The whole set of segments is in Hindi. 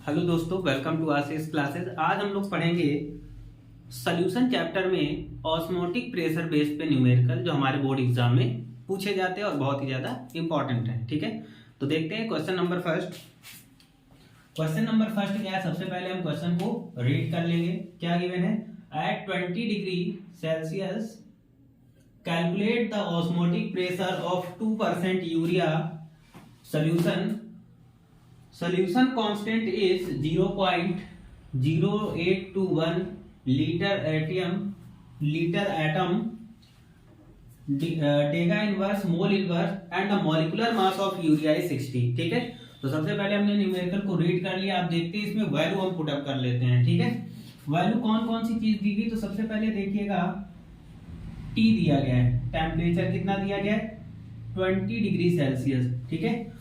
हेलो दोस्तों, वेलकम टू आरसीएस क्लासेस। आज हम लोग पढ़ेंगे सॉल्यूशन चैप्टर में ऑस्मोटिक प्रेशर बेस पे न्यूमेरिकल, जो हमारे बोर्ड एग्जाम में पूछे जाते हैं और बहुत ही ज्यादा इंपॉर्टेंट है। ठीक है, तो देखते हैं question number first. Question number first क्या है? सबसे पहले हम क्वेश्चन को रीड कर लेंगे। क्या गिवन है? At 20 degree Celsius calculate the osmotic pressure of 2% urea solution constant is 0.0821 liter atom degree inverse mole inverse and the molecular mass of urea is 60। ठीक है, तो सबसे पहले हमने न्यूमेरिकल को रीड कर लिया। आप देखते हैं इसमें वैल्यू हम पुट अप कर लेते हैं। ठीक है, वैल्यू कौन कौन सी चीज दी गई? तो सबसे पहले देखिएगा टी दिया गया है, टेम्परेचर कितना दिया गया है? 20 डिग्री सेल्सियस। ठीक है,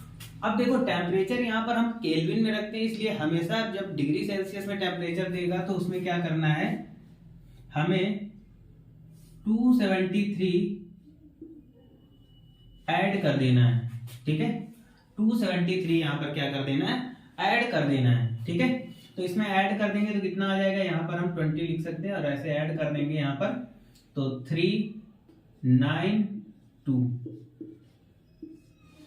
अब देखो टेम्परेचर यहाँ पर हम केल्विन में रखते हैं, इसलिए हमेशा जब डिग्री सेल्सियस में टेम्परेचर देगा तो उसमें क्या करना है, हमें 273 ऐड कर देना है। ठीक है, 273 यहाँ पर क्या कर देना है? ऐड कर देना है। ठीक है, तो इसमें ऐड कर देंगे तो कितना आ जाएगा? यहाँ पर हम 20 लिख सकते हैं और ऐसे ऐड कर देंगे यहाँ पर, तो 392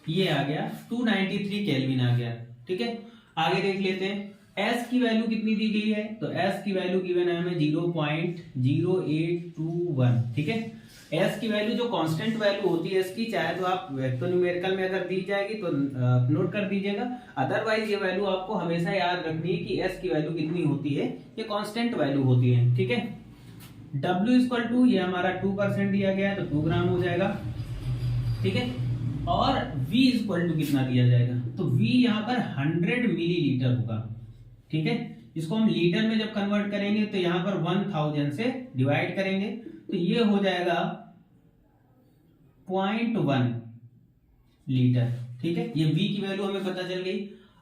ये आ गया, 293 केल्विन आ गया। ठीक है, आगे देख लेते हैं S की वैल्यू कितनी दी गई है। तो S की वैल्यू गिवन है हमें 0.0821। ठीक है, S की वैल्यू जो कांस्टेंट वैल्यू होती है इसकी, चाहे तो आप वेक्टर न्यूमेरिकल में अगर दी जाएगी तो नोट कर दीजिएगा, अदरवाइज ये वैल्यू आपको हमेशा याद रखनी है कि S की वैल्यू कितनी होती है, ये कांस्टेंट वैल्यू होती है। ठीक है, W इक्वल टू ये हमारा 2% दिया गया है तो 2 ग्राम हो जाएगा। ठीक है, और V इक्वल टू कितना दिया जाएगा? तो V यहाँ पर 100 मिलीलीटर होगा। ठीक है, इसको हम लीटर में जब कन्वर्ट करेंगे तो यहाँ पर 1000 से डिवाइड करेंगे तो ये हो जाएगा 0.1 लीटर। ठीक है, ये V की वैल्यू हमें पता चल गई।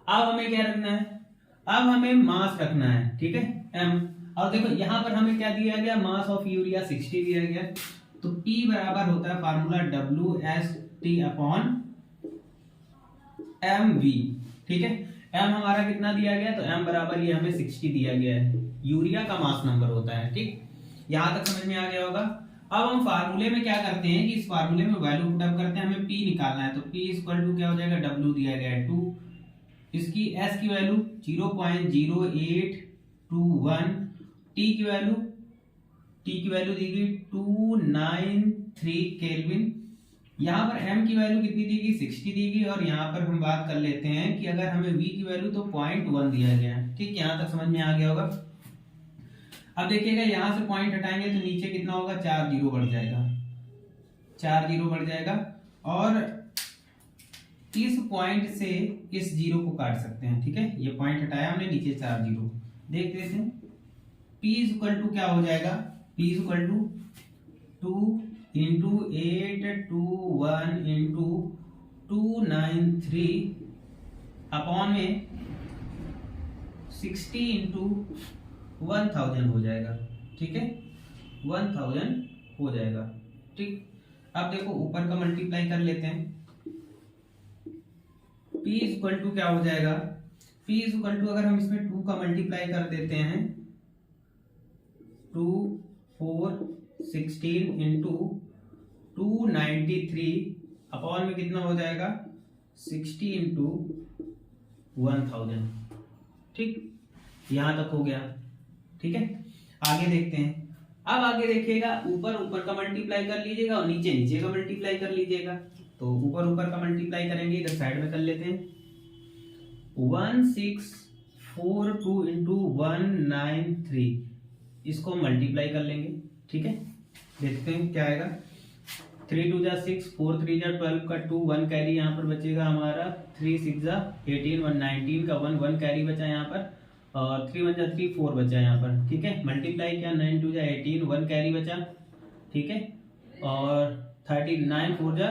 अब हमें क्या रखना है? अब हमें मास रखना है। ठीक है, M। और देखो यहाँ पर हमें क्या दिया गया? मास ऑफ यूरिया 60 दिया गया, तो P बराबर होता है फार्मूला WST अपॉन MV। ठीक है, M हमारा कितना दिया गया? तो M बराबर ये हमें 60 दिया गया है, यूरिया का मास नंबर होता है। ठीक, यहां तक समझ में आ गया होगा। अब हम फार्मूले में क्या करते हैं कि इस फार्मूले में वैल्यू पुट अप करते हैं, हमें P निकालना है। तो P इक्वल टू क्या हो जाएगा? W दिया गया है 2, इसकी S की वैल्यू 0.0821, T की वैल्यू दी गई 293 केल्विन। यहाँ पर M की वैल्यू कितनी दी गई? 60 दी गई। और यहाँ पर हम बात कर लेते हैं कि अगर हमें V की वैल्यू तो 0.1 दिया गया है। ठीक, यहाँ तक समझ में आ गया होगा। अब देखिएगा यहाँ से पॉइंट हटाएंगे तो नीचे कितना होगा? 4 जीरो बढ़ जाएगा, 4 जीरो बढ़ जाएगा। और इस पॉइंट से इस जीरो को काट सकते हैं। ठीक है, ये पॉइंट हटाया हमने, नीचे 4 जीरो। देख लेते हैं P इक्वल टू क्या हो जाएगा? P equal to 2 into 821 into 293 upon में 60 इंटू 1000 हो जाएगा। ठीक है, 1000 हो जाएगा। ठीक, अब देखो ऊपर का मल्टीप्लाई कर लेते हैं। P इक्वल टू क्या हो जाएगा? P इक्वल टू अगर हम इसमें 2 का मल्टीप्लाई कर देते हैं, 2 4 16 इंटू 293 अपॉन में कितना हो जाएगा? 60 इंटू 1000। ठीक, यहां तक हो गया। ठीक है, आगे देखते हैं। अब आगे देखिएगा, ऊपर का मल्टीप्लाई कर लीजिएगा और नीचे का मल्टीप्लाई कर लीजिएगा। तो ऊपर का मल्टीप्लाई करेंगे, इधर साइड में कर लेते हैं। 1642 इंटू 193, इसको मल्टीप्लाई कर लेंगे। ठीक है, देखते हैं क्या आएगा। 3 2 जा 6, 4 3 जा 12 का 2 1 कैरी यहाँ पर बचेगा हमारा, 3 6 जा 18 119 का 1 1 कैरी बचा यहाँ पर, और 3 1 जा 3 4 बचा यहाँ पर। ठीक है, मल्टीप्लाई किया, 9 2 जा 18 1 कैरी बचा। ठीक है, और 39 4 जा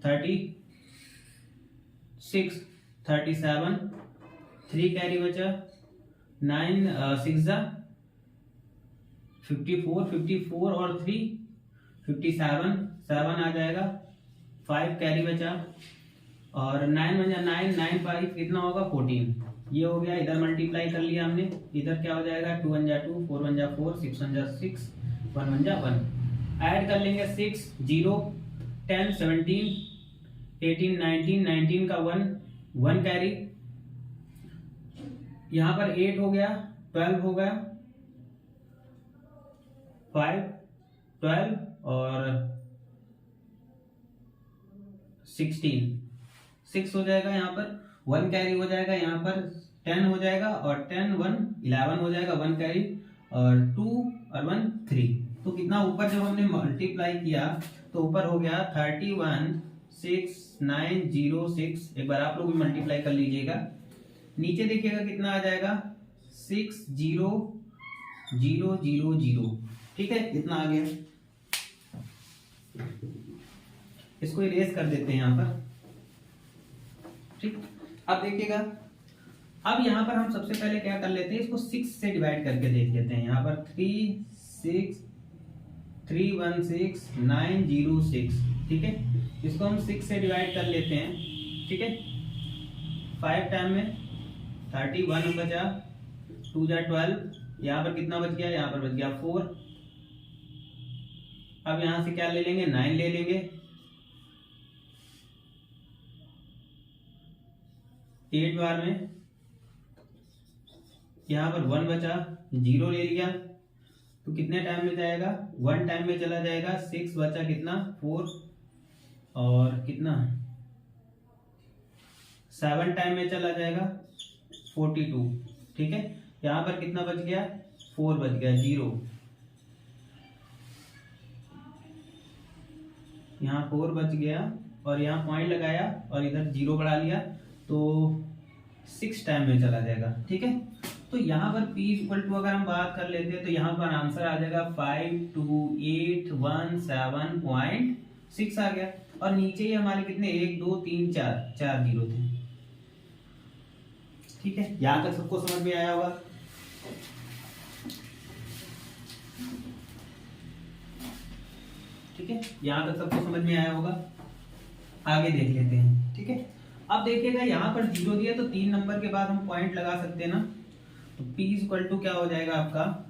36 37 3 कैरी बचा, 9 6 जा 54 और 3 57 7 आ जाएगा, 5 कैरी बचा, और 9 1 जा 9 9 5 कितना होगा? 14। ये हो गया, इधर मल्टीप्लाई कर लिया हमने, इधर क्या हो जाएगा 2 1 जा 2, 4 1 जा 4, 6 1 जा 6, 1 1 जा 1। ऐड कर लेंगे 6 0 10 17 18 19, 19 का 1 1 कैरी, यहाँ पर 8 हो गया, 12 हो गया, 5 12 और 16 6 हो जाएगा, यहाँ पर 1 कैरी हो जाएगा, यहाँ पर 10 हो जाएगा और 10 1 11 हो जाएगा, 1 कैरी और 2 और 1 3। तो कितना ऊपर जब हमने मल्टीप्लाई किया तो ऊपर हो गया 31 6 9 0 6। एक बार आप लोग भी मल्टीप्लाई कर लीजिएगा। नीचे देखिएगा कितना आ जाएगा 6 0 0 0 0। ठीक है, इतना आ गया। इसको इरेज कर देते हैं यहाँ पर। ठीक, अब देखिएगा, अब यहाँ पर हम सबसे पहले क्या कर लेते हैं, इसको 6 से डिवाइड करके देख लेते हैं। यहाँ पर 3 6 3 1 6 9 0 6। ठीक है, इसको हम 6 से डिवाइड कर लेते हैं। ठीक है, 5 टाइम में 31 बचा, 2 जा 12, यहाँ पर कितना बच गया, यहाँ पर बच गया 4। अब यहाँ से क्या ले लेंगे, 9 ले लेंगे, 8 बार में, यहाँ पर 1 बचा, 0 ले लिया, तो कितने टाइम में जाएगा, 1 टाइम में चला जाएगा। 6 बचा कितना, 4 और कितना 7 टाइम में चला जाएगा, 42। ठीक है, यहाँ पर कितना बच गया, 4 बच गया, 0, यहाँ 4 बच गया और यहाँ पॉइंट लगाया और इधर 0 बढ़ा लिया, तो 6 टाइम में चला जाएगा। ठीक है, तो यहाँ पर p इक्वल टू अगर हम बात कर लेते हैं तो यहाँ पर आंसर आ जाएगा 5281.6 आ गया। और नीचे ही हमारे कितने 1 2 3 4 जीरो थे। ठीक है, यहाँ तक सबको समझ में आया होगा। ठीक है, यहाँ तक सबको समझ में आया होगा। आगे देख लेते हैं। ठीक है, अब देखिएगा यहाँ पर 0 दिया तो 3 नंबर के बाद हम पॉइंट लगा सकते हैं ना। तो p इक्वल टू क्या हो जाएगा आपका,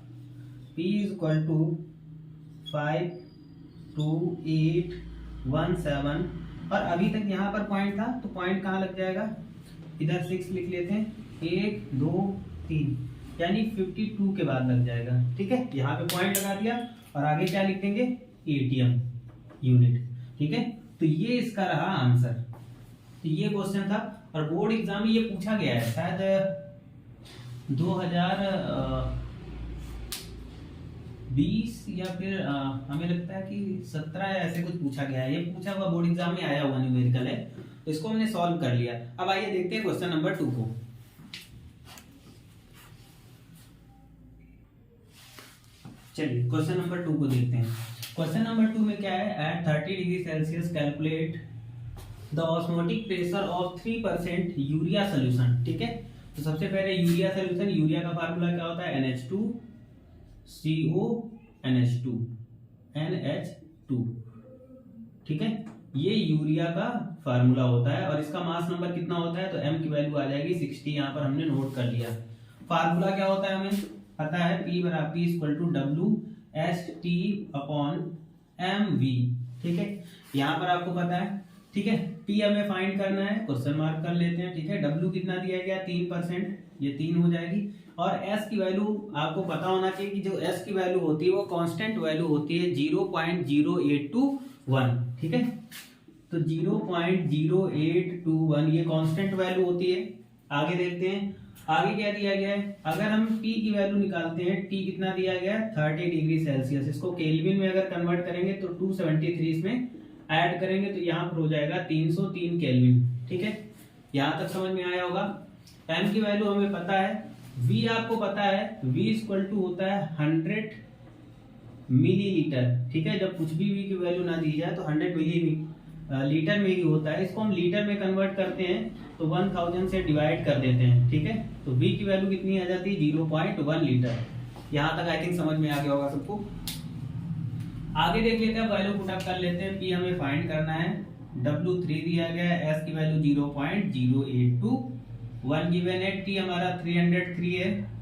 p इक्वल टू 5 2 8 1 7। और अभी तक यहाँ पर पॉइंट था तो पॉइंट कहाँ लग जाएगा, इधर 6 लिख लेते हैं, 1 2 3, यानी 52 के बाद लग जाएगा। ठीक है, यहाँ पे पॉइंट लगा दिया और आगे क्या लिख देंगे, एटीएम यूनिट। ठीक है, तो ये इसका रहा आंसर। तो ये क्वेश्चन था और बोर्ड एग्जाम में ये पूछा गया है, शायद 2020 या फिर हमें लगता है कि 17 या ऐसे कुछ पूछा गया है। ये पूछा हुआ बोर्ड एग्जाम में आया हुआ न्यूमेरिकल है, तो इसको हमने सॉल्व कर लिया। अब आइए देखते हैं क्वेश्चन नंबर 2 को। चलिए क्वेश्चन नंबर 2 को देखते हैं। क्वेश्चन नंबर 2 में क्या है, at 30 degree Celsius calculate the osmotic pressure of 3% urea solution. ठीक है, तो सबसे पहले यूरिया सोल्यूशन, यूरिया का फार्मूला क्या होता है, NH2CO NH2। ठीक है, ये यूरिया का फार्मूला होता है और इसका मास नंबर कितना होता है, तो m की वैल्यू आ जाएगी 60। यहाँ पर हमने नोट कर लिया। फार्मूला क्या होता है हमें पता है, P इक्वल टू WST/mv। ठीक है, यहाँ पर आपको पता है। ठीक है, P हमें फाइंड करना है, क्वेश्चन मार्क कर लेते हैं। ठीक है, W कितना दिया गया 3%, ये 3 हो जाएगी। और S की वैल्यू आपको पता होना चाहिए कि जो S की वैल्यू होती है वो कांस्टेंट वैल्यू होती है 0.0821। ठीक है, तो 0.0821 ये कांस्टेंट वैल्यू होती है। आगे देखते हैं, आगे क्या दिया गया है। अगर हम P की वैल्यू निकालते हैं, T कितना दिया गया है 30 डिग्री सेल्सियस। इसको केल्विन में अगर कन्वर्ट करेंगे तो 273 इसमें ऐड करेंगे तो यहाँ पर हो जाएगा 303 केल्विन। ठीक है, यहाँ तक समझ में आया होगा। m की वैल्यू हमें पता है, v आपको पता है, v इक्वल टू होता है 100 मिलीलीटर। ठीक है, जब कुछ भी v की वैल्यू ना दी जाए तो 100 मिलीलीटर में ही होता है। इसको हम लीटर में कन्वर्ट करते हैं तो 1000 से डिवाइड कर देते हैं। ठीक है, तो v की वैल्यू कितनी आ जाती है 0.1 लीटर। यहाँ तक आई थिंक समझ में आ गया होगा सबको। आगे देख लेते हैं, वैल्यू पुट अप कर लेते हैं। P हमें फाइंड करना है, W3 दिया गया है, S की वैल्यू 0.082 1 गिवन है, टी हमारा 303 है,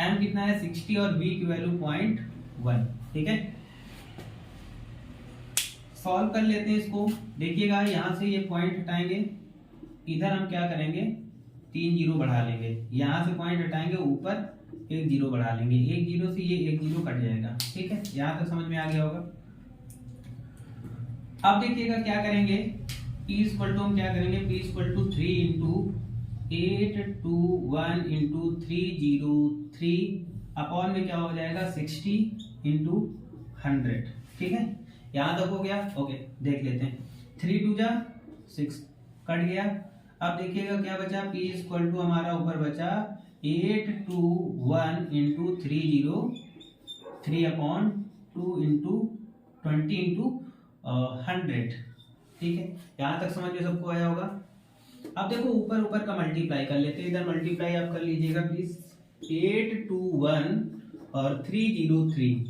एम कितना है 60 और बी की वैल्यू 0.1। ठीक है, सॉल्व कर लेते हैं इसको। देखिएगा यहाँ से ये पॉइंट हटाएंगे, इधर हम क्या करेंगे 3 जीरो बढ़ा लेंगे, यहाँ से पॉइंट हटाएंगे, ऊपर 1 जीरो बढ़ा लेंगे, 1 जीरो से ये 1 जीरो कट जाएगा। ठीक है, यहाँ तक समझ में आ गया होगा। अब देखिएगा क्या करेंगे, P इक्वल टू हम क्या करेंगे, P equal to 3 into 821 into 303 upon में क्या हो जाएगा 60 इंटू 100। ठीक है, यहाँ तक हो गया। ओके, देख लेते हैं। 3 2 जा 6 कट गया। अब देखिएगा क्या बचा, P इक्वल टू हमारा ऊपर बचा 821 इंटू 303 अपॉन 2 इंटू 20 इंटू 100। ठीक है, यहाँ तक समझ में सबको आया होगा। अब देखो ऊपर ऊपर का मल्टीप्लाई कर लेते हैं, इधर मल्टीप्लाई आप कर लीजिएगा प्लीज। 821 और 303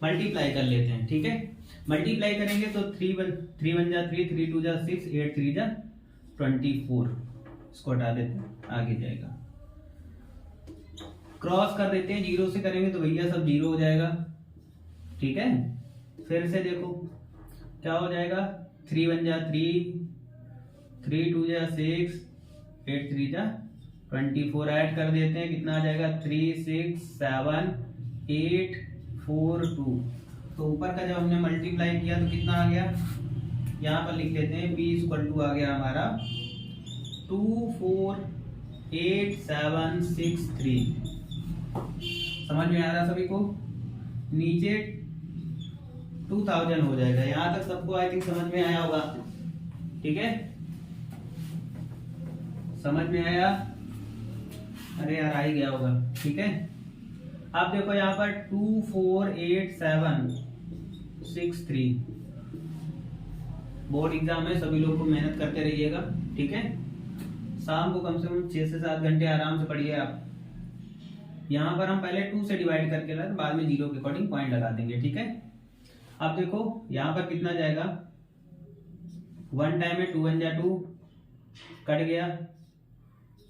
मल्टीप्लाई कर लेते हैं। ठीक है, मल्टीप्लाई करेंगे तो 3 1 जा 3, 3 2 जा 6, 8 3 जा 24। इसको हटा देते हैं, आगे जाएगा। क्रॉस कर देते हैं, जीरो से करेंगे तो भैया सब जीरो हो जाएगा। ठीक है, फिर से देखो क्या हो जाएगा, 3 1 जा 3, 3 2 जा 6, 8 3 जा 24। ऐड कर देते हैं, कितना आ जाएगा 3 6 7 8 4 2। तो ऊपर का जब हमने मल्टीप्लाई किया तो कितना आ गया, यहाँ पर लिख लेते हैं, P इक्वल टू आ गया हमारा 248763। समझ में आ रहा सभी को, नीचे 2000 हो जाएगा। यहाँ तक सबको आई थिंक समझ में आया होगा। ठीक है, समझ में आया, अरे यार आ ही गया होगा। ठीक है, अब देखो यहाँ पर 248763 बोर्ड एग्जाम है, सभी लोग को मेहनत करते रहिएगा। ठीक है, शाम को कम से कम 6 से 7 घंटे आराम से पढ़िए आप। यहाँ पर हम पहले 2 से डिवाइड करके लाए, बाद में जीरो के अकॉर्डिंग पॉइंट लगा देंगे। ठीक है, अब देखो यहाँ पर कितना जाएगा, 1 टाइम में 2 1 जा 2 कट गया,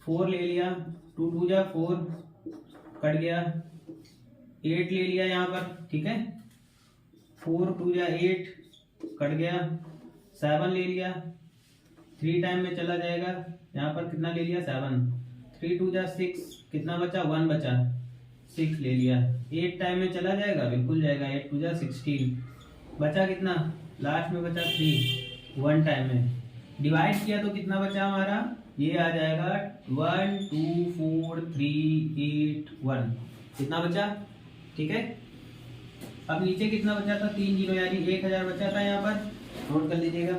4 ले लिया, 2 2 जा 4 कट गया, 8 ले लिया यहाँ पर। ठीक है, 4 2 जा 8 कट गया, 7 ले लिया, 3 टाइम में चला जाएगा, यहाँ पर कितना ले लिया 7, 3 2 जा 6, कितना बचा 1 बचा, 6 ले लिया, 8 टाइम में चला जाएगा, बिल्कुल जाएगा, 8 2 जा 16, बचा कितना, लास्ट में बचा 3, 1 टाइम में डिवाइड किया तो कितना बचा हमारा, ये आ जाएगा 1 2 4 3 8 1, कितना बचा। ठीक है, अब नीचे कितना बचा था, 3 जीरो यानी 1000 बचा था, यहाँ पर नोट कर लीजिएगा।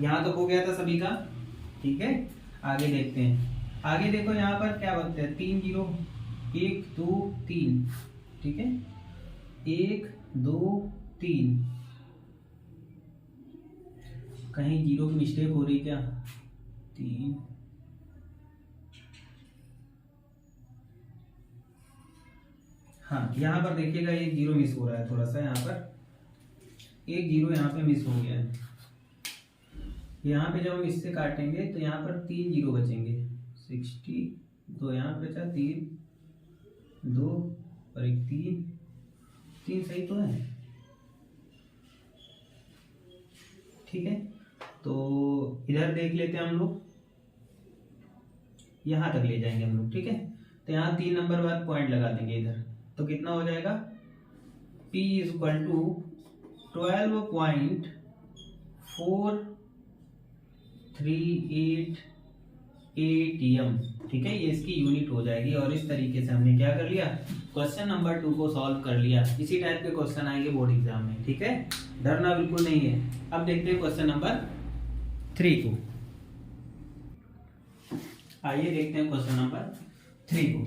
यहाँ तो हो गया था सभी का। ठीक है, आगे देखते हैं। आगे देखो यहाँ पर क्या बनते हैं, 3 जीरो 1 2 3। ठीक है, 1 2 3, कहीं जीरो की मिस्टेक हो रही क्या, 3 हाँ, यहाँ पर देखिएगा 1 जीरो मिस हो रहा है थोड़ा सा, यहाँ पर 1 जीरो यहाँ पे मिस हो गया है। यहाँ पे जब हम इससे काटेंगे तो यहाँ पर 3 जीरो बचेंगे, 60 तो यहाँ पे बचा 3 2 और 1 3 सही तो है। ठीक है, तो इधर देख लेते हैं हम लोग, यहाँ तक ले जाएंगे हम लोग। ठीक है, तो यहाँ 3 नंबर बाद पॉइंट लगा देंगे इधर, तो कितना हो जाएगा, P इक्वल टू 12.438 ATM। ठीक है, ये इसकी यूनिट हो जाएगी। और इस तरीके से हमने क्या कर लिया, क्वेश्चन नंबर 2 को सॉल्व कर लिया। इसी टाइप के क्वेश्चन आएंगे बोर्ड एग्जाम में। ठीक है, डरना बिल्कुल नहीं है। अब देखते हैं क्वेश्चन नंबर 3 को। आइए देखते हैं क्वेश्चन नंबर 3 को।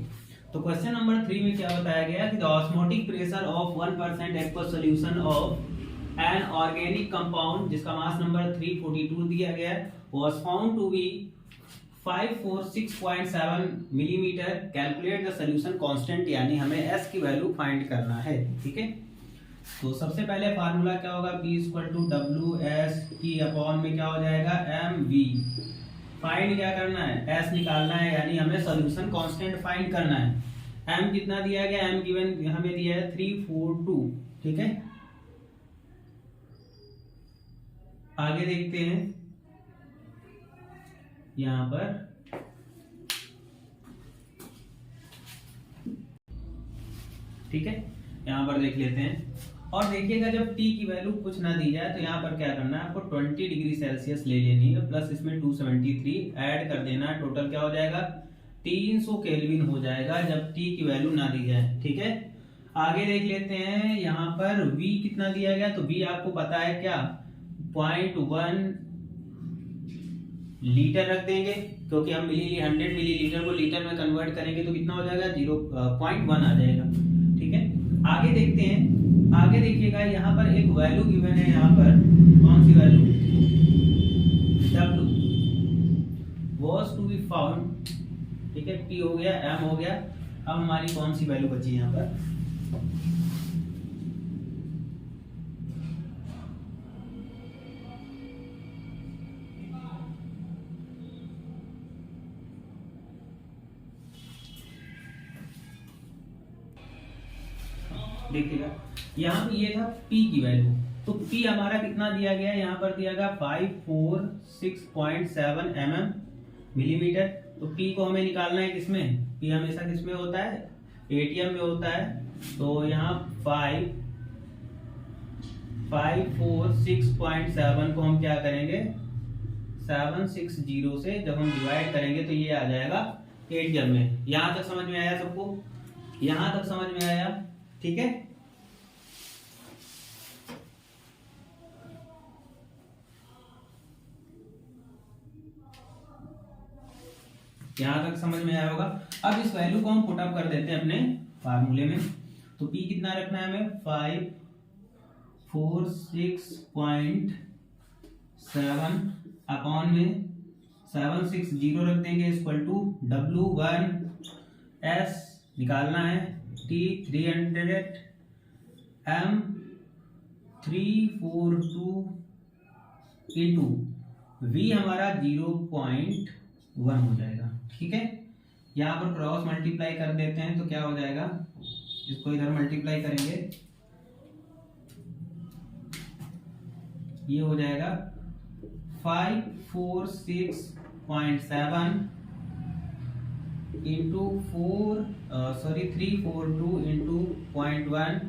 तो क्वेश्चन नंबर 3 में क्या बताया गया कि the osmotic pressure of 1% aqueous solution of an organic compound जिसका मास नंबर 342 दिया गया है was found to be 546.7 millimeter. Calculate the solution constant, यानी हमें S की वैल्यू फाइंड करना है। ठीक है, तो सबसे पहले फार्मूला क्या होगा, P equal to W S की अपॉन में क्या हो जाएगा एम वी। फाइंड क्या करना है, एस निकालना है, यानी हमें सॉल्यूशन कांस्टेंट फाइंड करना है। एम कितना दिया गया, एम गिवन हमें दिया है 342, ठीक है। आगे देखते हैं यहां पर, ठीक है, यहां पर देख लेते हैं। और देखिएगा जब T की वैल्यू कुछ ना दी जाए तो यहाँ पर क्या करना है, आपको 20 डिग्री सेल्सियस ले लेनी है, प्लस इसमें 273 ऐड कर देना है, टोटल क्या हो जाएगा 300 केल्विन हो जाएगा जब T की वैल्यू ना दी जाए, ठीक है। आगे देख लेते हैं यहाँ पर V कितना दिया गया, तो V आपको पता है क्या 0.1 लीटर रख देंगे, क्योंकि हम 100 मिलीलीटर को लीटर में कन्वर्ट करेंगे तो कितना हो जाएगा 0.1 आ जाएगा, ठीक है। आगे देखते हैं, आगे देखिएगा यहाँ पर एक वैल्यू गिवन है, यहाँ पर कौन सी value, W was to be found, ठीक है। P हो गया, M हो गया, अब हमारी कौन सी वैल्यू बची यहाँ पर, देखिएगा यहाँ पे ये था P की वैल्यू, तो P हमारा कितना दिया गया है, यहाँ पर दिया गया 546.7 mm मिलीमीटर। तो P को हमें निकालना है किसमें, P हमेशा किसमें होता है, एटीएम में होता है। तो यहाँ 546.7 को हम क्या करेंगे 760 से जब हम डिवाइड करेंगे तो ये आ जाएगा एटीएम में। यहाँ तक समझ में आया सबको, यहाँ तक समझ में आया, ठीक है। यहां तक समझ में आया होगा। अब इस वैल्यू को हम पुट अप कर देते हैं अपने फार्मूले में। तो P कितना रखना है हमें 546.7 अपॉन में 760 रख देंगे इक्वल टू W1 S निकालना है T 300 M 342 इंटू V हमारा 0.1 हो जाएगा, ठीक है। यहाँ पर क्रॉस मल्टीप्लाई कर देते हैं तो क्या हो जाएगा, इसको इधर मल्टीप्लाई करेंगे, ये हो जाएगा 546.7 इंटू 342 इंटू 0.1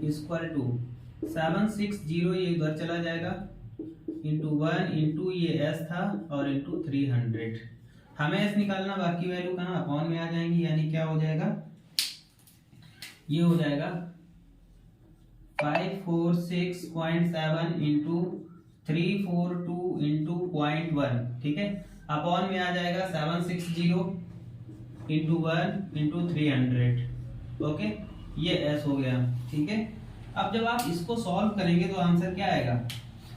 इक्वल टू 760, ये इधर चला जाएगा इंटू 1 इंटू ये S था और इंटू 300। हमें S निकालना, बाकी वैल्यू कहाँ अपॉन में आ जाएंगी, यानी क्या हो जाएगा, ये हो जाएगा 546.7 इंटू 342 इंटू 0.1, ठीक है। अपॉन में आ जाएगा 760 इंटू 1 इंटू 300, ओके, ये S हो गया, ठीक है। अब जब आप इसको सॉल्व करेंगे तो आंसर क्या आएगा,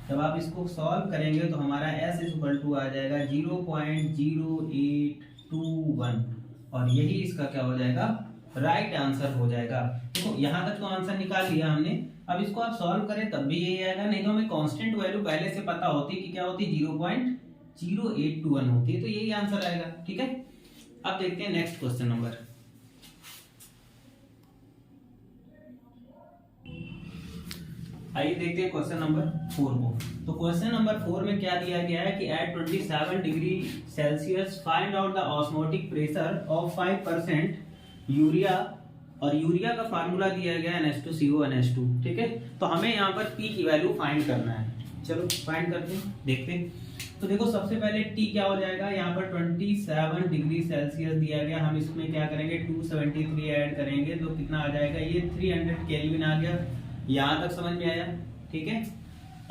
जब आप इसको सॉल्व करेंगे तो हमारा S इक्वल टू आ जाएगा 0.0821 और यही इसका क्या हो जाएगा राइट आंसर हो जाएगा। देखो यहाँ तक तो आंसर निकाल लिया हमने, अब इसको आप सॉल्व करें तब भी यही आएगा, नहीं तो हमें कांस्टेंट वैल्यू पहले से पता होती कि क्या होती 0.0821 होती है, तो यही आंसर आएगा, ठीक है। अब देखते हैं नेक्स्ट क्वेश्चन नंबर, आइए देखते हैं क्वेश्चन नंबर 4 को। तो क्वेश्चन नंबर 4 में क्या दिया गया है कि at 27 degree Celsius find out the osmotic pressure of 5% urea, और यूरिया का फार्मूला दिया गया है NH2CO NH2, ठीक है। तो हमें यहाँ पर P की वैल्यू फाइंड करना है, चलो फाइंड करते हैं, देखते हैं। तो देखो सबसे पहले T क्या हो जाएगा, यहाँ पर 27 डिग्री सेल्सियस दिया गया, हम इसमें क्या करेंगे 273 ऐड करेंगे तो कितना आ जाएगा, ये 300 केल्विन आ गया। यहाँ तक समझ में आया, ठीक है।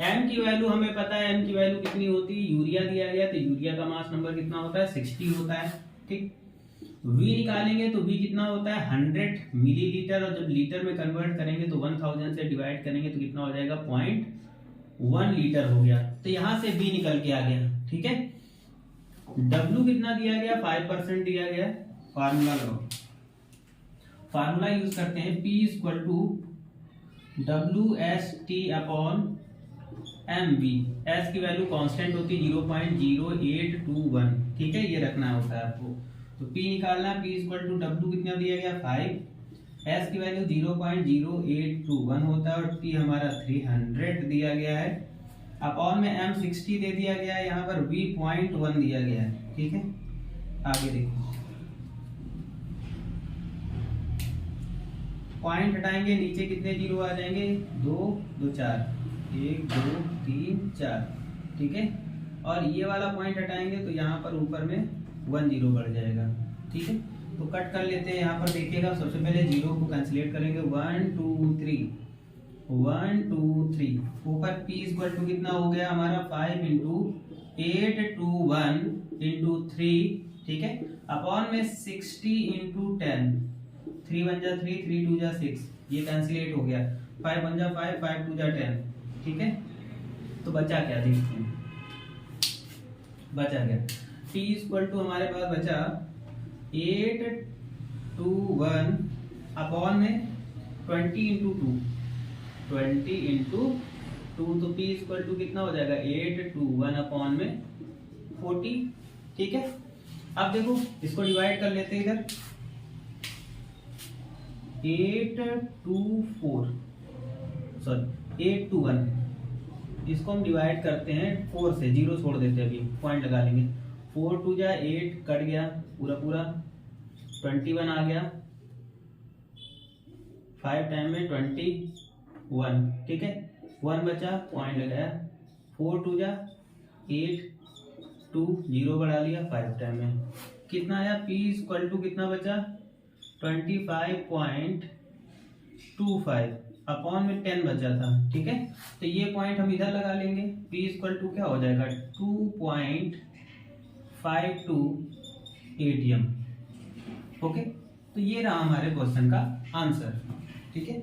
M की वैल्यू हमें पता है, M की वैल्यू कितनी होती है, यूरिया दिया गया तो यूरिया का मास नंबर कितना होता है 60 होता है, ठीक। V निकालेंगे तो V कितना होता है 100 मिलीलीटर, और जब लीटर में कन्वर्ट करेंगे तो 1000 से डिवाइड करेंगे तो कितना हो जाएगा 0.1 लीटर हो गया। तो यहाँ से V निकल के आ गया, ठीक है। W कितना दिया गया 5% दिया गया, फार्मूला लगाओ, फार्मूला यूज करते हैं P equal to WST upon MV। S की वैल्यू कांस्टेंट होती है 0.0821, ठीक है, ये रखना होता है आपको। तो P निकालना है, P इक्वल टू W कितना दिया गया 5, S की वैल्यू 0.0821 होता है और T हमारा 300 दिया गया है, अपॉन में M 60 दे दिया गया है, यहाँ पर V 0.1 दिया गया है, ठीक है। आगे देखो, पॉइंट हटाएंगे, नीचे कितने जीरो आ जाएंगे, 2 2 4, 1 2 3 4, ठीक है। और ये वाला पॉइंट हटाएंगे तो यहाँ पर ऊपर में 1 0 बढ़ जाएगा, ठीक है। तो कट कर लेते हैं, यहाँ पर देखिएगा, सबसे पहले जीरो को कैंसिलेट करेंगे, 1 2 3 1 2 3, ऊपर P इक्वल टू कितना हो गया हमारा 5 इंटू 821 इंटू 3, ठीक है, अपॉन में 60 इंटू 10, 3 1 जा 3, 3 2 जा 6, ये कैंसिलेट हो गया, 5 1 जा 5, 5 2 जा 10, ठीक है। तो बचा क्या, देखते हैं बचा क्या। T इक्वल टू हमारे पास बचा 821 अपॉन में 20 इंटू 2, 20 इंटू 2, तो P इक्वल टू कितना हो जाएगा 821 अपॉन में 40, ठीक है। अब देखो इसको डिवाइड कर लेते हैं, इधर 821, इसको हम डिवाइड करते हैं 4 से, जीरो छोड़ देते हैं, अभी पॉइंट लगा लेंगे, 4 2 जा 8 कट गया, पूरा पूरा 21 आ गया, 5 टाइम में 21, ठीक है, 1 बचा, पॉइंट लगाया, 4 2 जा 8, 2 0 बढ़ा लिया, 5 टाइम में कितना आया, P इक्वल टू कितना बचा 25.25 अपॉन में 10 बचा था, ठीक है। तो ये पॉइंट हम इधर लगा लेंगे, P इक्वल टू क्या हो जाएगा 2.528 ATM, ओके। तो ये रहा हमारे क्वेश्चन का आंसर, ठीक है।